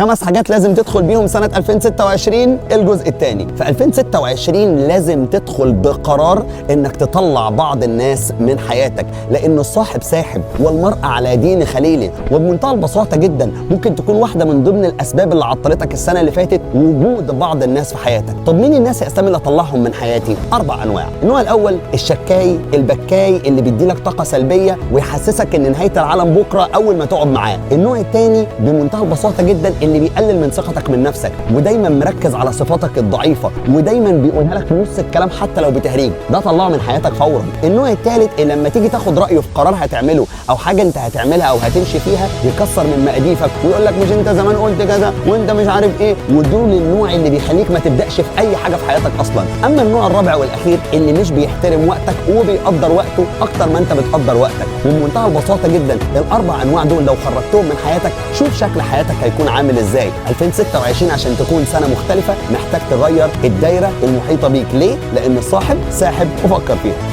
5 حاجات لازم تدخل بيهم سنة 2026 الجزء الثاني. في 2026 لازم تدخل بقرار انك تطلع بعض الناس من حياتك، لان الصاحب ساحب والمرء على دين خليله. وبمنتهى البساطة جدا ممكن تكون واحدة من ضمن الاسباب اللي عطلتك السنة اللي فاتت وجود بعض الناس في حياتك. طب مين الناس يا اسلام اللي اطلعهم من حياتي؟ 4 انواع. النوع الاول الشكاي البكاي اللي بيديلك طاقة سلبية ويحسسك ان نهاية العالم بكرة اول ما تقعد معاه. النوع الثاني بمنتهى البساطة جدا اللي بيقلل من ثقتك من نفسك ودايما مركز على صفاتك الضعيفة ودايما بيقولها لك في نص الكلام حتى لو بتهريج، ده طلعه من حياتك فورا. النوع الثالث اللي لما تيجي تاخد رايه في قرار هتعمله او حاجه انت هتعملها او هتمشي فيها يكسر من مقاديفك ويقول لك مش انت زمان قلت كذا وانت مش عارف ايه، ودول النوع اللي بيخليك ما تبداش في اي حاجه في حياتك اصلا. اما النوع الرابع والاخير اللي مش بيحترم وقتك وبيقدر وقته اكتر ما انت بتقدر وقتك. وبمنتهى البساطه جدا ال4 انواع دول لو خرجتهم من حياتك شوف شكل حياتك هيكون عامل ازاي. 2026 عشان تكون سنه مختلفه محتاج تغير الدايره المحيطه بيك. ليه؟ لان الصاحب ساحب وفكر فيها.